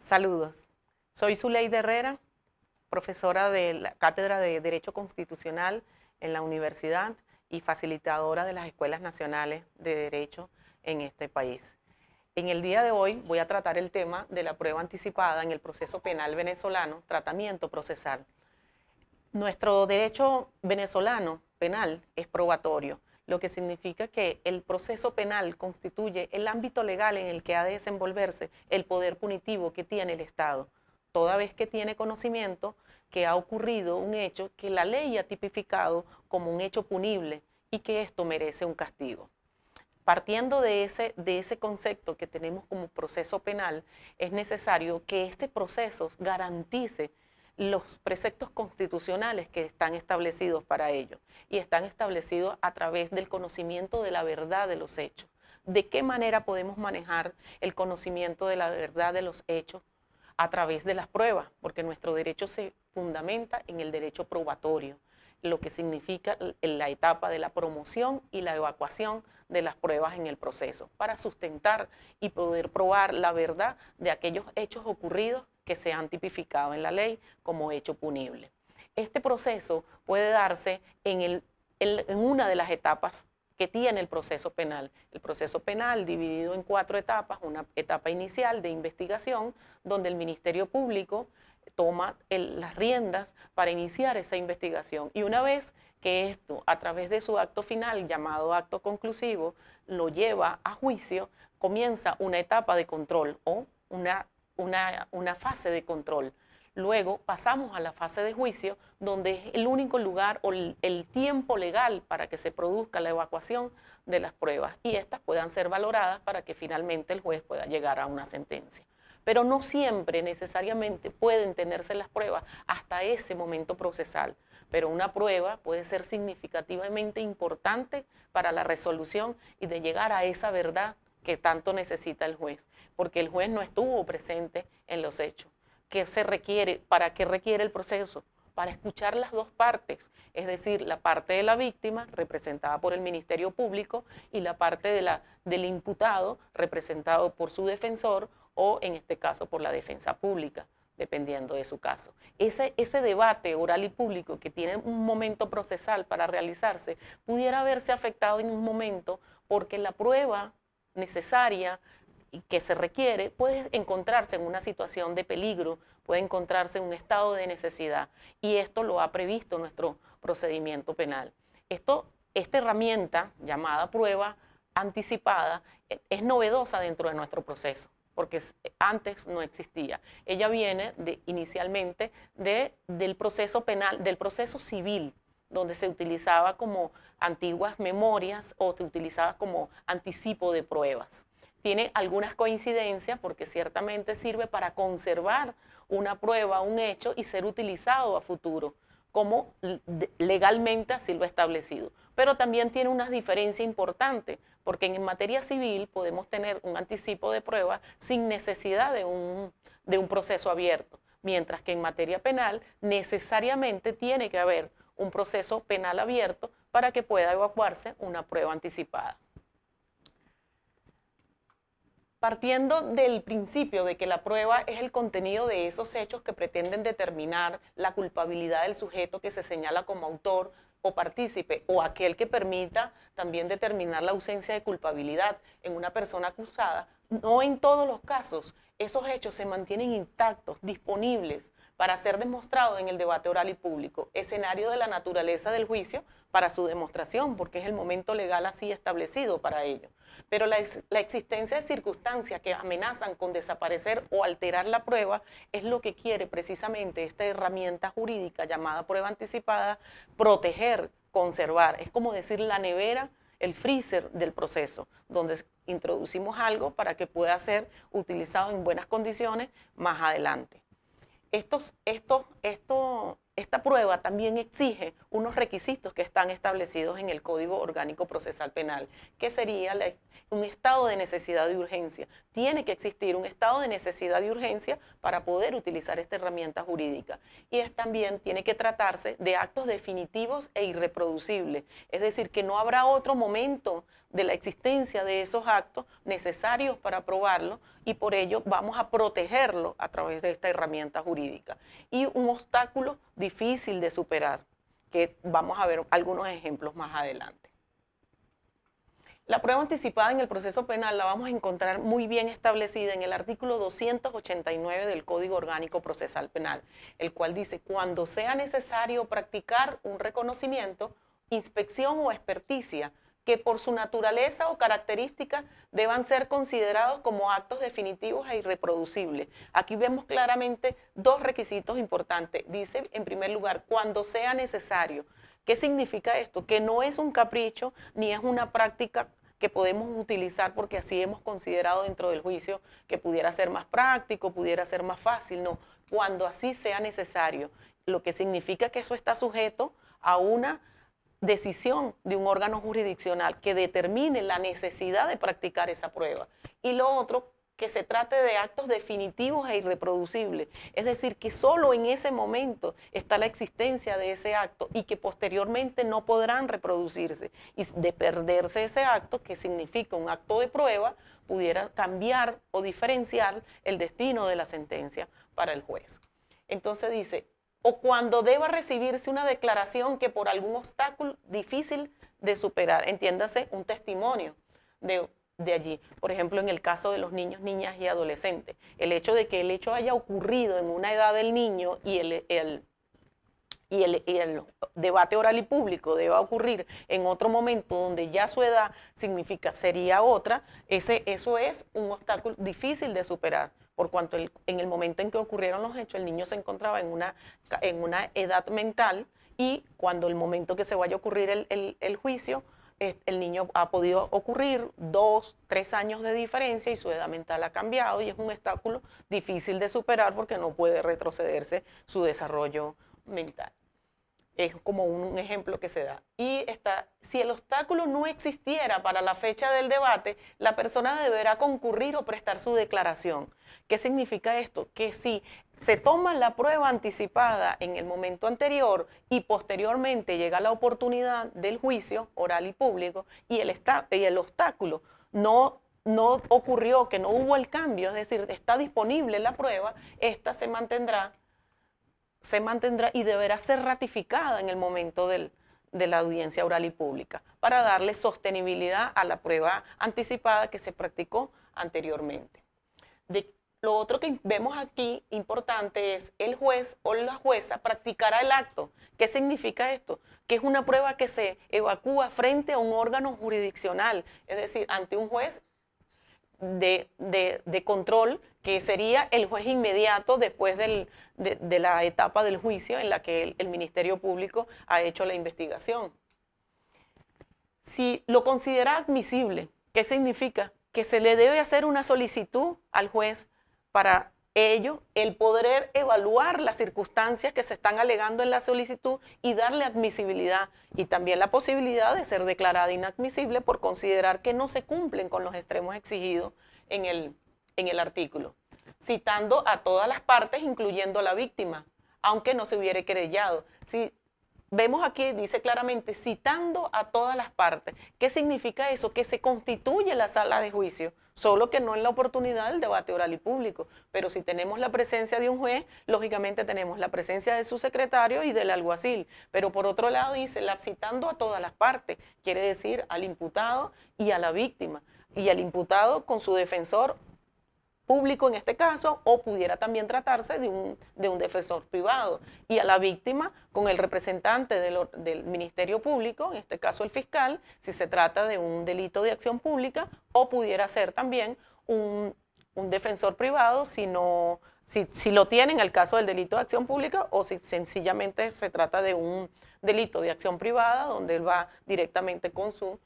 Saludos. Soy Zuleida Herrera, profesora de la Cátedra de Derecho Constitucional en la universidad y facilitadora de las Escuelas Nacionales de Derecho en este país. En el día de hoy voy a tratar el tema de la prueba anticipada en el proceso penal venezolano, tratamiento procesal. Nuestro derecho venezolano penal es probatorio, lo que significa que el proceso penal constituye el ámbito legal en el que ha de desenvolverse el poder punitivo que tiene el Estado, toda vez que tiene conocimiento que ha ocurrido un hecho que la ley ha tipificado como un hecho punible y que esto merece un castigo. Partiendo de ese concepto que tenemos como proceso penal, es necesario que este proceso garantice los preceptos constitucionales que están establecidos para ello, y están establecidos a través del conocimiento de la verdad de los hechos. ¿De qué manera podemos manejar el conocimiento de la verdad de los hechos? A través de las pruebas, porque nuestro derecho se fundamenta en el derecho probatorio, lo que significa la etapa de la promoción y la evacuación de las pruebas en el proceso, para sustentar y poder probar la verdad de aquellos hechos ocurridos que se han tipificado en la ley como hecho punible. Este proceso puede darse en una de las etapas que tiene el proceso penal. El proceso penal dividido en 4 etapas, una etapa inicial de investigación, donde el Ministerio Público toma las riendas para iniciar esa investigación. Y una vez que esto, a través de su acto final, llamado acto conclusivo, lo lleva a juicio, comienza una etapa de control o una fase de control. Luego pasamos a la fase de juicio, donde es el único lugar o el tiempo legal para que se produzca la evacuación de las pruebas y estas puedan ser valoradas para que finalmente el juez pueda llegar a una sentencia. Pero no siempre necesariamente pueden tenerse las pruebas hasta ese momento procesal, pero una prueba puede ser significativamente importante para la resolución y de llegar a esa verdad que tanto necesita el juez, porque el juez no estuvo presente en los hechos. ¿Qué se requiere? ¿Para qué requiere el proceso? Para escuchar las dos partes, es decir, la parte de la víctima, representada por el Ministerio Público, y la parte del imputado, representado por su defensor, o en este caso por la defensa pública, dependiendo de su caso. Ese debate oral y público que tiene un momento procesal para realizarse, pudiera verse afectado en un momento porque la prueba necesaria y que se requiere puede encontrarse en una situación de peligro, puede encontrarse en un estado de necesidad, y esto lo ha previsto nuestro procedimiento penal. Esta herramienta llamada prueba anticipada es novedosa dentro de nuestro proceso, porque antes no existía. Ella viene inicialmente del proceso penal, del proceso civil, donde se utilizaba como antiguas memorias o se utilizaba como anticipo de pruebas. Tiene algunas coincidencias porque ciertamente sirve para conservar una prueba, un hecho y ser utilizado a futuro, como legalmente así lo ha establecido. Pero también tiene una diferencia importante, porque en materia civil podemos tener un anticipo de prueba sin necesidad de un proceso abierto, mientras que en materia penal necesariamente tiene que haber un proceso penal abierto para que pueda evacuarse una prueba anticipada. Partiendo del principio de que la prueba es el contenido de esos hechos que pretenden determinar la culpabilidad del sujeto que se señala como autor o partícipe, o aquel que permita también determinar la ausencia de culpabilidad en una persona acusada, no en todos los casos esos hechos se mantienen intactos, disponibles para ser demostrados en el debate oral y público, escenario de la naturaleza del juicio para su demostración, porque es el momento legal así establecido para ello. Pero la existencia de circunstancias que amenazan con desaparecer o alterar la prueba es lo que quiere precisamente esta herramienta jurídica llamada prueba anticipada, proteger, conservar. Es como decir la nevera, el freezer del proceso, donde introducimos algo para que pueda ser utilizado en buenas condiciones más adelante. esta prueba también exige unos requisitos que están establecidos en el Código Orgánico Procesal Penal, que sería un estado de necesidad y urgencia. Tiene que existir un estado de necesidad y urgencia para poder utilizar esta herramienta jurídica. Y también tiene que tratarse de actos definitivos e irreproducibles, es decir, que no habrá otro momento de la existencia de esos actos necesarios para probarlo, y por ello vamos a protegerlo a través de esta herramienta jurídica. Y un obstáculo difícil de superar, que vamos a ver algunos ejemplos más adelante. La prueba anticipada en el proceso penal la vamos a encontrar muy bien establecida en el artículo 289 del Código Orgánico Procesal Penal, el cual dice: cuando sea necesario practicar un reconocimiento, inspección o experticia, que por su naturaleza o características deban ser considerados como actos definitivos e irreproducibles. Aquí vemos claramente dos requisitos importantes. Dice, en primer lugar, cuando sea necesario. ¿Qué significa esto? Que no es un capricho ni es una práctica que podemos utilizar porque así hemos considerado dentro del juicio que pudiera ser más práctico, pudiera ser más fácil. No, cuando así sea necesario, lo que significa que eso está sujeto a una decisión de un órgano jurisdiccional que determine la necesidad de practicar esa prueba. Y lo otro, que se trate de actos definitivos e irreproducibles, es decir, que solo en ese momento está la existencia de ese acto y que posteriormente no podrán reproducirse. Y de perderse ese acto, que significa un acto de prueba, pudiera cambiar o diferenciar el destino de la sentencia para el juez. Entonces dice, o cuando deba recibirse una declaración que por algún obstáculo difícil de superar, entiéndase un testimonio de allí. Por ejemplo, en el caso de los niños, niñas y adolescentes, el hecho de que el hecho haya ocurrido en una edad del niño y el debate oral y público deba ocurrir en otro momento donde ya su edad sería otra, eso es un obstáculo difícil de superar, por cuanto en el momento en que ocurrieron los hechos, el niño se encontraba en una edad mental, y cuando el momento que se vaya a ocurrir el juicio, el niño ha podido ocurrir 2, 3 años de diferencia y su edad mental ha cambiado, y es un obstáculo difícil de superar porque no puede retrocederse su desarrollo mental. Es como un ejemplo que se da. Y si el obstáculo no existiera para la fecha del debate, la persona deberá concurrir o prestar su declaración. ¿Qué significa esto? Que si se toma la prueba anticipada en el momento anterior y posteriormente llega la oportunidad del juicio oral y público y el obstáculo no ocurrió, que no hubo el cambio, es decir, está disponible la prueba, esta se mantendrá y deberá ser ratificada en el momento de la audiencia oral y pública para darle sostenibilidad a la prueba anticipada que se practicó anteriormente. Lo otro que vemos aquí importante es el juez o la jueza practicará el acto. ¿Qué significa esto? Que es una prueba que se evacúa frente a un órgano jurisdiccional, es decir, ante un juez de control, que sería el juez inmediato después de la etapa del juicio en la que el Ministerio Público ha hecho la investigación. Si lo considera admisible, ¿qué significa? Que se le debe hacer una solicitud al juez para ello, el poder evaluar las circunstancias que se están alegando en la solicitud y darle admisibilidad, y también la posibilidad de ser declarada inadmisible por considerar que no se cumplen con los extremos exigidos en el artículo, citando a todas las partes, incluyendo a la víctima, aunque no se hubiera querellado. Si vemos aquí, dice claramente, citando a todas las partes. ¿Qué significa eso? Que se constituye la sala de juicio, solo que no en la oportunidad del debate oral y público. Pero si tenemos la presencia de un juez, lógicamente tenemos la presencia de su secretario y del alguacil. Pero por otro lado dice, citando a todas las partes, quiere decir al imputado y a la víctima. Y al imputado con su defensor público en este caso, o pudiera también tratarse de un defensor privado, y a la víctima con el representante del Ministerio Público, en este caso el fiscal, si se trata de un delito de acción pública, o pudiera ser también un defensor privado si lo tiene en el caso del delito de acción pública, o si sencillamente se trata de un delito de acción privada donde él va directamente con su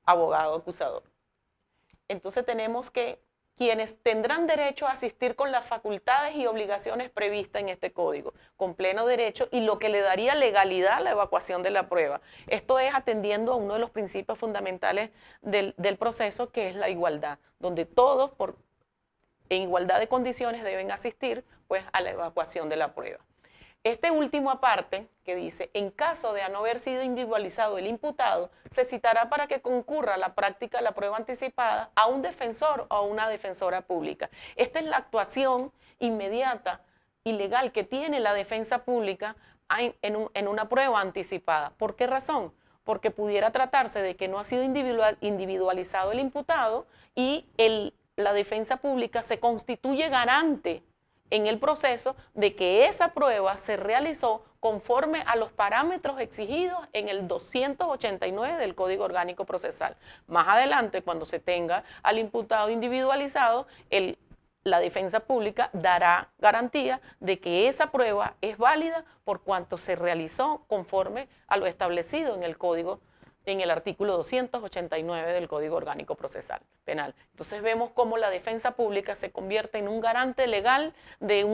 abogado acusador. Entonces tenemos que quienes tendrán derecho a asistir con las facultades y obligaciones previstas en este código, con pleno derecho, y lo que le daría legalidad a la evacuación de la prueba. Esto es atendiendo a uno de los principios fundamentales del proceso, que es la igualdad, donde todos en igualdad de condiciones deben asistir pues, a la evacuación de la prueba. Este último aparte, que dice, en caso de no haber sido individualizado el imputado, se citará para que concurra a la práctica de la prueba anticipada a un defensor o a una defensora pública. Esta es la actuación inmediata y legal que tiene la defensa pública en una prueba anticipada. ¿Por qué razón? Porque pudiera tratarse de que no ha sido individualizado el imputado y la defensa pública se constituye garante en el proceso de que esa prueba se realizó conforme a los parámetros exigidos en el 289 del Código Orgánico Procesal. Más adelante, cuando se tenga al imputado individualizado, la defensa pública dará garantía de que esa prueba es válida por cuanto se realizó conforme a lo establecido en el Código, en el artículo 289 del Código Orgánico Procesal Penal. Entonces vemos cómo la defensa pública se convierte en un garante legal de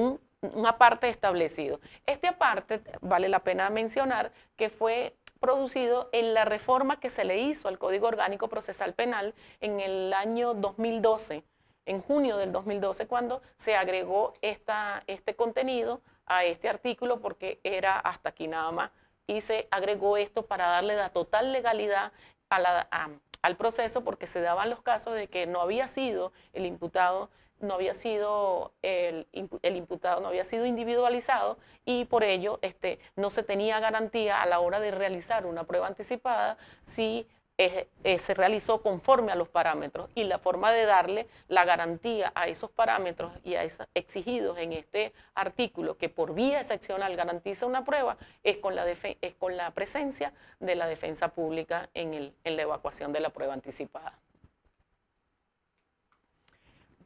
una parte establecido. Este aparte, vale la pena mencionar, que fue producido en la reforma que se le hizo al Código Orgánico Procesal Penal en el año 2012, en junio del 2012, cuando se agregó este contenido a este artículo, porque era hasta aquí nada más, y se agregó esto para darle la total legalidad al proceso, porque se daban los casos de que no había sido el imputado, no había sido el imputado no había sido individualizado, y por ello no se tenía garantía a la hora de realizar una prueba anticipada si se realizó conforme a los parámetros, y la forma de darle la garantía a esos parámetros y a esos exigidos en este artículo, que por vía excepcional garantiza una prueba, es con la presencia de la defensa pública en la evacuación de la prueba anticipada.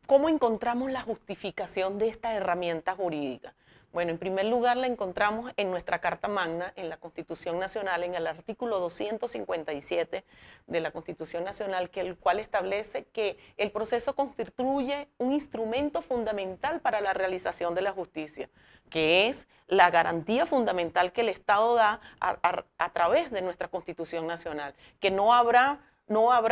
¿Cómo encontramos la justificación de esta herramienta jurídica? Bueno, en primer lugar la encontramos en nuestra Carta Magna, en la Constitución Nacional, en el artículo 257 de la Constitución Nacional, el cual establece que el proceso constituye un instrumento fundamental para la realización de la justicia, que es la garantía fundamental que el Estado da a través de nuestra Constitución Nacional, que no habrá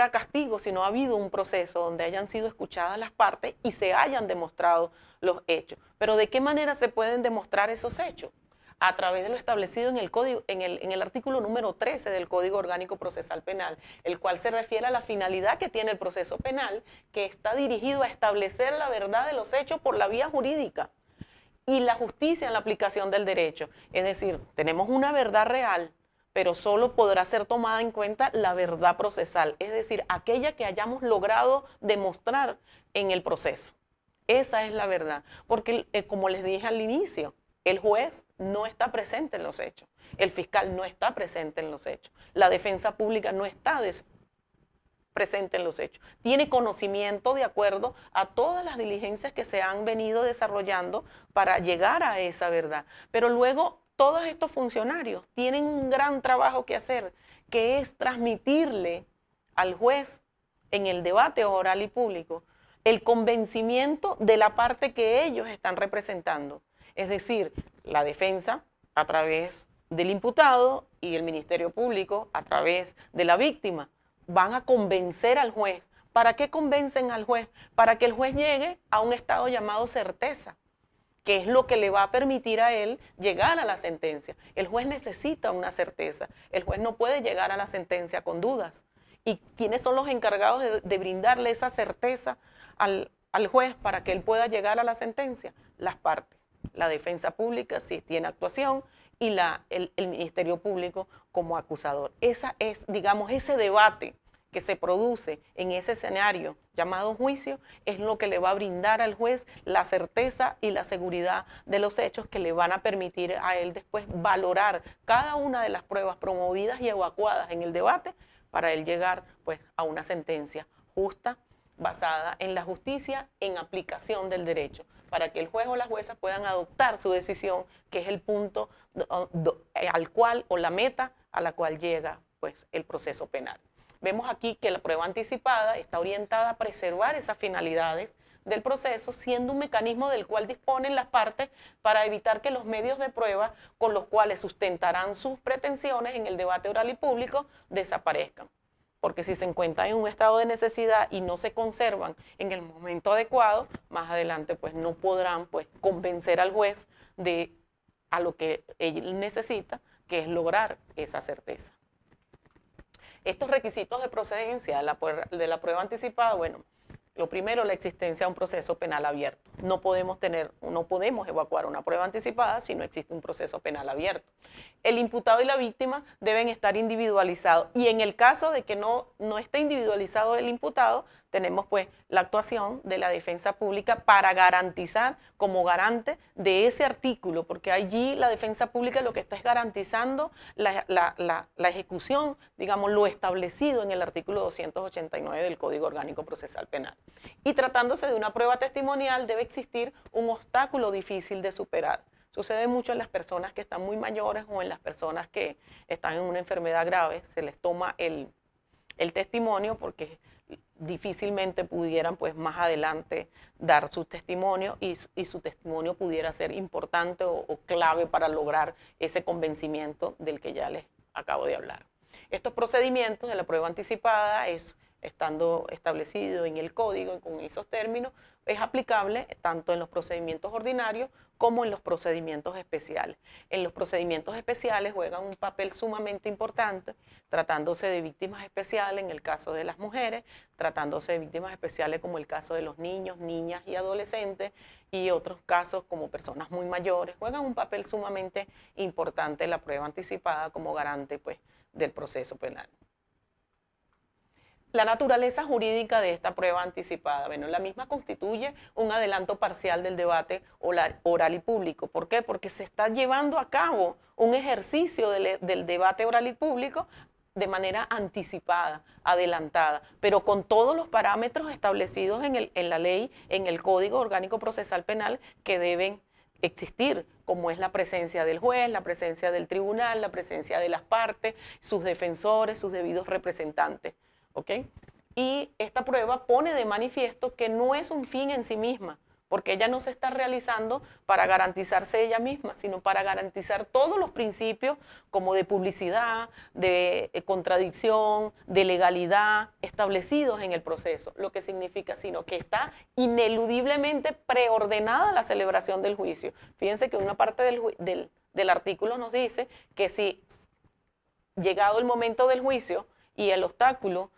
castigo si no ha habido un proceso donde hayan sido escuchadas las partes y se hayan demostrado los hechos. Pero ¿de qué manera se pueden demostrar esos hechos? A través de lo establecido en el código, en el artículo número 13 del Código Orgánico Procesal Penal, el cual se refiere a la finalidad que tiene el proceso penal, que está dirigido a establecer la verdad de los hechos por la vía jurídica y la justicia en la aplicación del derecho. Es decir, tenemos una verdad real, pero solo podrá ser tomada en cuenta la verdad procesal, es decir, aquella que hayamos logrado demostrar en el proceso. Esa es la verdad, porque como les dije al inicio, el juez no está presente en los hechos, el fiscal no está presente en los hechos, la defensa pública no está presente en los hechos. Tiene conocimiento de acuerdo a todas las diligencias que se han venido desarrollando para llegar a esa verdad, pero luego todos estos funcionarios tienen un gran trabajo que hacer, que es transmitirle al juez en el debate oral y público el convencimiento de la parte que ellos están representando. Es decir, la defensa a través del imputado y el Ministerio Público a través de la víctima van a convencer al juez. ¿Para qué convencen al juez? Para que el juez llegue a un estado llamado certeza, que es lo que le va a permitir a él llegar a la sentencia. El juez necesita una certeza. El juez no puede llegar a la sentencia con dudas. ¿Y quiénes son los encargados de brindarle esa certeza al juez para que él pueda llegar a la sentencia? Las partes. La defensa pública, si tiene actuación, y el Ministerio Público como acusador. Esa es, digamos, ese debate que se produce en ese escenario llamado juicio, es lo que le va a brindar al juez la certeza y la seguridad de los hechos, que le van a permitir a él después valorar cada una de las pruebas promovidas y evacuadas en el debate para él llegar pues a una sentencia justa, basada en la justicia, en aplicación del derecho, para que el juez o la jueza puedan adoptar su decisión, que es el punto al cual, o la meta a la cual llega pues el proceso penal. Vemos aquí que la prueba anticipada está orientada a preservar esas finalidades del proceso, siendo un mecanismo del cual disponen las partes para evitar que los medios de prueba con los cuales sustentarán sus pretensiones en el debate oral y público desaparezcan. Porque si se encuentran en un estado de necesidad y no se conservan en el momento adecuado, más adelante pues no podrán pues convencer al juez de a lo que él necesita, que es lograr esa certeza. Estos requisitos de procedencia de la prueba anticipada, bueno, lo primero, la existencia de un proceso penal abierto. No podemos evacuar una prueba anticipada si no existe un proceso penal abierto. El imputado y la víctima deben estar individualizados, y en el caso de que no esté individualizado el imputado, tenemos pues la actuación de la defensa pública para garantizar, como garante de ese artículo, porque allí la defensa pública lo que está es garantizando la ejecución, digamos, lo establecido en el artículo 289 del Código Orgánico Procesal Penal. Y tratándose de una prueba testimonial, debe existir un obstáculo difícil de superar. Sucede mucho en las personas que están muy mayores o en las personas que están en una enfermedad grave, se les toma el testimonio porque difícilmente pudieran pues más adelante dar su testimonio y su testimonio pudiera ser importante o clave para lograr ese convencimiento del que ya les acabo de hablar. Estos procedimientos de la prueba anticipada estando establecido en el código y con esos términos, es aplicable tanto en los procedimientos ordinarios como en los procedimientos especiales. En los procedimientos especiales juegan un papel sumamente importante, tratándose de víctimas especiales en el caso de las mujeres, tratándose de víctimas especiales como el caso de los niños, niñas y adolescentes, y otros casos como personas muy mayores, juegan un papel sumamente importante en la prueba anticipada como garante pues, del proceso penal. La naturaleza jurídica de esta prueba anticipada, bueno, la misma constituye un adelanto parcial del debate oral y público. ¿Por qué? Porque se está llevando a cabo un ejercicio del debate oral y público de manera anticipada, adelantada, pero con todos los parámetros establecidos en la ley, en el Código Orgánico Procesal Penal que deben existir, como es la presencia del juez, la presencia del tribunal, la presencia de las partes, sus defensores, sus debidos representantes. ¿Okay? Y esta prueba pone de manifiesto que no es un fin en sí misma, porque ella no se está realizando para garantizarse ella misma, sino para garantizar todos los principios como de publicidad, de contradicción, de legalidad establecidos en el proceso, lo que significa sino que está ineludiblemente preordenada la celebración del juicio. Fíjense que una parte del artículo nos dice que si llegado el momento del juicio y el obstáculo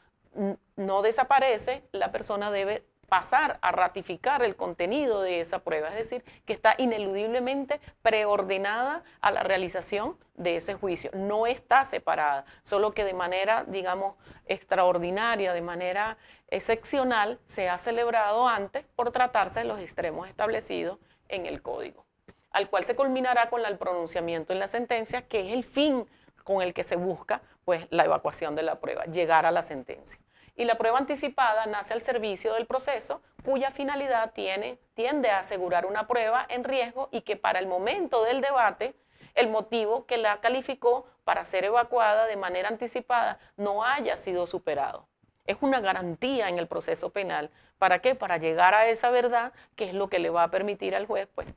no desaparece, la persona debe pasar a ratificar el contenido de esa prueba, es decir, que está ineludiblemente preordenada a la realización de ese juicio, no está separada, solo que de manera, digamos, extraordinaria, de manera excepcional, se ha celebrado antes por tratarse de los extremos establecidos en el Código, al cual se culminará con el pronunciamiento en la sentencia, que es el fin con el que se busca pues, la evacuación de la prueba, llegar a la sentencia. Y la prueba anticipada nace al servicio del proceso, cuya finalidad tiende a asegurar una prueba en riesgo y que para el momento del debate, el motivo que la calificó para ser evacuada de manera anticipada no haya sido superado. Es una garantía en el proceso penal. ¿Para qué? Para llegar a esa verdad, que es lo que le va a permitir al juez pues,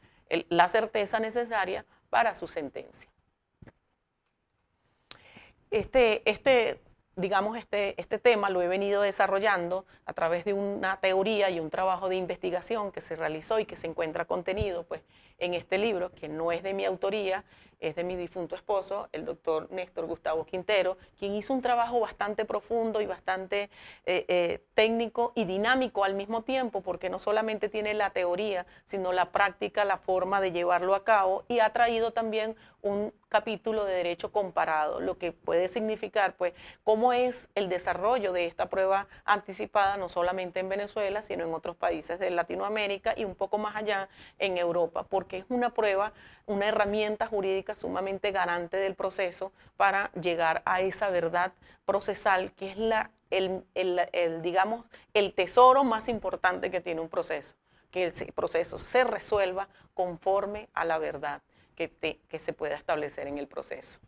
la certeza necesaria para su sentencia. Digamos, este tema lo he venido desarrollando a través de una teoría y un trabajo de investigación que se realizó y que se encuentra contenido pues, en este libro, que no es de mi autoría, es de mi difunto esposo, el doctor Néstor Gustavo Quintero, quien hizo un trabajo bastante profundo y bastante técnico y dinámico al mismo tiempo, porque no solamente tiene la teoría, sino la práctica, la forma de llevarlo a cabo, y ha traído también un capítulo de derecho comparado, lo que puede significar pues cómo es el desarrollo de esta prueba anticipada, no solamente en Venezuela, sino en otros países de Latinoamérica y un poco más allá en Europa, porque es una prueba, una herramienta jurídica sumamente garante del proceso para llegar a esa verdad procesal que es digamos, el tesoro más importante que tiene un proceso, que el proceso se resuelva conforme a la verdad que se pueda establecer en el proceso.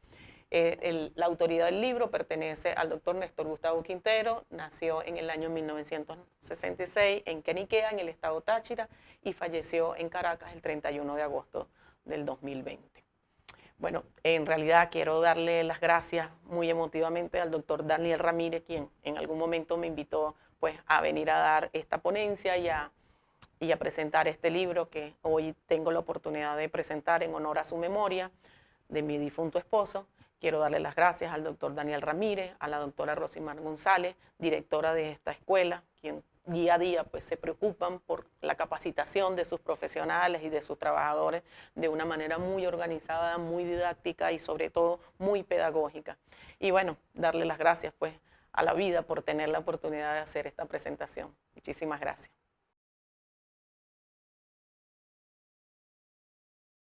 La autoría del libro pertenece al doctor Néstor Gustavo Quintero, nació en el año 1966 en Queniquea, en el estado Táchira, y falleció en Caracas el 31 de agosto del 2020. Bueno, en realidad quiero darle las gracias muy emotivamente al doctor Daniel Ramírez, quien en algún momento me invitó pues, a venir a dar esta ponencia y a presentar este libro que hoy tengo la oportunidad de presentar en honor a su memoria de mi difunto esposo. Quiero darle las gracias al doctor Daniel Ramírez, a la doctora Rosimar González, directora de esta escuela, quien día a día pues, se preocupan por la capacitación de sus profesionales y de sus trabajadores de una manera muy organizada, muy didáctica y sobre todo muy pedagógica. Y bueno, darle las gracias pues, a la vida por tener la oportunidad de hacer esta presentación. Muchísimas gracias.